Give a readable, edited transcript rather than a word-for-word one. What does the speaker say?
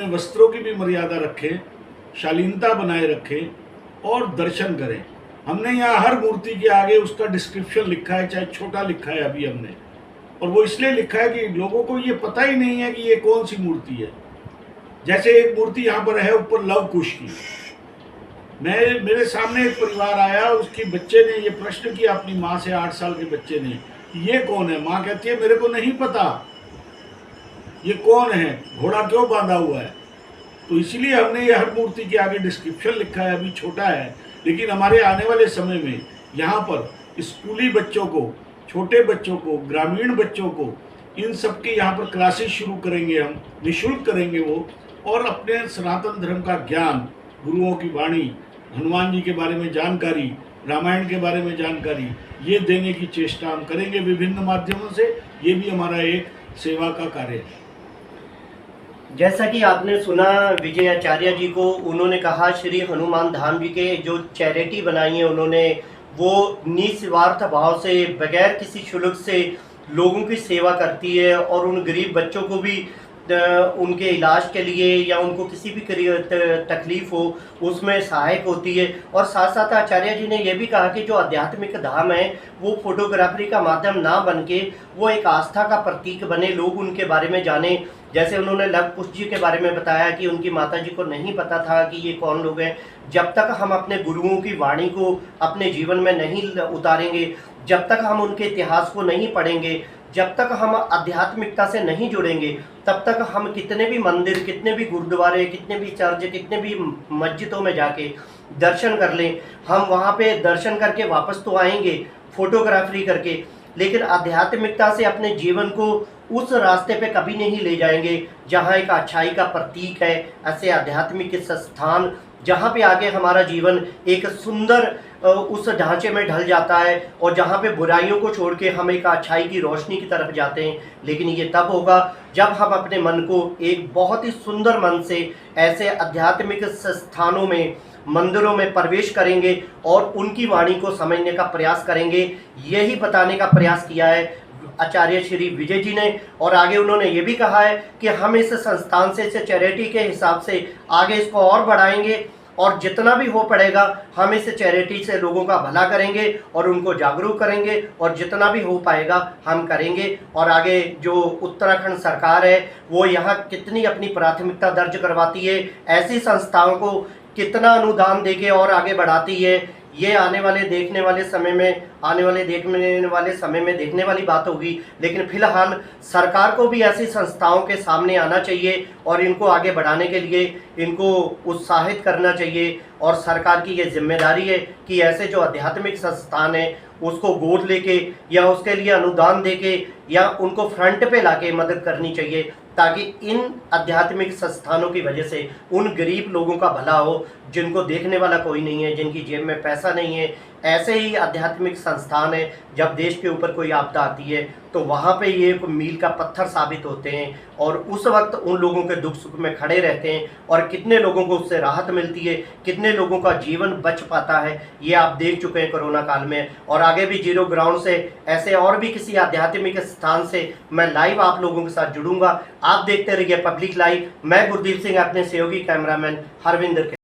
वस्त्रों की भी मर्यादा रखें, शालीनता बनाए रखें और दर्शन करें। हमने यहाँ हर मूर्ति के आगे उसका डिस्क्रिप्शन लिखा है, चाहे छोटा लिखा है अभी हमने, और वो इसलिए लिखा है कि लोगों को ये पता ही नहीं है कि ये कौन सी मूर्ति है। जैसे एक मूर्ति यहाँ पर है ऊपर लव कुश की, मेरे सामने एक परिवार आया, उसके बच्चे ने ये प्रश्न किया अपनी माँ से, 8 साल के बच्चे ने, ये कौन है। माँ कहती है मेरे को नहीं पता ये कौन है, घोड़ा क्यों बांधा हुआ है। तो इसीलिए हमने ये हर मूर्ति के आगे डिस्क्रिप्शन लिखा है। अभी छोटा है, लेकिन हमारे आने वाले समय में यहाँ पर स्कूली बच्चों को, छोटे बच्चों को, ग्रामीण बच्चों को, इन सब की यहाँ पर क्लासेस शुरू करेंगे हम, निःशुल्क करेंगे वो, और अपने सनातन धर्म का ज्ञान, गुरुओं की वाणी, हनुमान जी के बारे में जानकारी, रामायण के बारे में जानकारी, ये देने की चेष्टा हम करेंगे विभिन्न माध्यमों से। ये भी हमारा एक सेवा का कार्य है। जैसा कि आपने सुना विजय आचार्य जी को, उन्होंने कहा श्री हनुमान धाम जी के जो चैरिटी बनाई है उन्होंने, वो निस्वार्थ भाव से, बगैर किसी शुल्क से लोगों की सेवा करती है और उन गरीब बच्चों को भी उनके इलाज के लिए या उनको किसी भी तकलीफ हो उसमें सहायक होती है। और साथ साथ आचार्य जी ने यह भी कहा कि जो आध्यात्मिक धाम है वो फोटोग्राफी का माध्यम ना बन के वो एक आस्था का प्रतीक बने, लोग उनके बारे में जाने। जैसे उन्होंने लव कुश जी के बारे में बताया कि उनकी माता जी को नहीं पता था कि ये कौन लोग हैं। जब तक हम अपने गुरुओं की वाणी को अपने जीवन में नहीं उतारेंगे, जब तक हम उनके इतिहास को नहीं पढ़ेंगे, जब तक हम आध्यात्मिकता से नहीं जुड़ेंगे, तब तक हम कितने भी मंदिर, कितने भी गुरुद्वारे, कितने भी चर्च, कितने भी मस्जिदों में जाके दर्शन कर लें, हम वहाँ पे दर्शन करके वापस तो आएंगे फोटोग्राफी करके, लेकिन आध्यात्मिकता से अपने जीवन को उस रास्ते पे कभी नहीं ले जाएंगे जहाँ एक अच्छाई का प्रतीक है। ऐसे आध्यात्मिक स्थान जहाँ पे आगे हमारा जीवन एक सुंदर उस ढांचे में ढल जाता है और जहाँ पे बुराइयों को छोड़ के हम एक अच्छाई की रोशनी की तरफ जाते हैं। लेकिन ये तब होगा जब हम अपने मन को एक बहुत ही सुंदर मन से ऐसे आध्यात्मिक स्थानों में, मंदिरों में प्रवेश करेंगे और उनकी वाणी को समझने का प्रयास करेंगे। यही बताने का प्रयास किया है आचार्य श्री विजय जी ने। और आगे उन्होंने ये भी कहा है कि हम इस संस्थान से, इस चैरिटी के हिसाब से आगे इसको और बढ़ाएंगे और जितना भी हो पड़ेगा हम इस चैरिटी से लोगों का भला करेंगे और उनको जागरूक करेंगे और जितना भी हो पाएगा हम करेंगे। और आगे जो उत्तराखंड सरकार है वो यहाँ कितनी अपनी प्राथमिकता दर्ज करवाती है, ऐसी संस्थाओं को कितना अनुदान देके और आगे बढ़ाती है, ये आने वाले देखने वाले समय में देखने वाली बात होगी। लेकिन फिलहाल सरकार को भी ऐसी संस्थाओं के सामने आना चाहिए और इनको आगे बढ़ाने के लिए इनको उत्साहित करना चाहिए। और सरकार की ये जिम्मेदारी है कि ऐसे जो आध्यात्मिक संस्थान है उसको गोद लेके या उसके लिए अनुदान देके या उनको फ्रंट पे लाके मदद करनी चाहिए, ताकि इन आध्यात्मिक संस्थानों की वजह से उन गरीब लोगों का भला हो जिनको देखने वाला कोई नहीं है, जिनकी जेब में पैसा नहीं है। ऐसे ही आध्यात्मिक संस्थान है, जब देश के ऊपर कोई आपदा आती है तो वहाँ पे ये मील का पत्थर साबित होते हैं और उस वक्त उन लोगों के दुख सुख में खड़े रहते हैं और कितने लोगों को उससे राहत मिलती है, कितने लोगों का जीवन बच पाता है, ये आप देख चुके हैं कोरोना काल में। और आगे भी जीरो ग्राउंड से ऐसे और भी किसी आध्यात्मिक स्थान से मैं लाइव आप लोगों के साथ जुड़ूंगा। आप देखते रहिए पब्लिक लाइव। मैं गुरदीप सिंह, अपने सहयोगी कैमरामैन हरविंदर के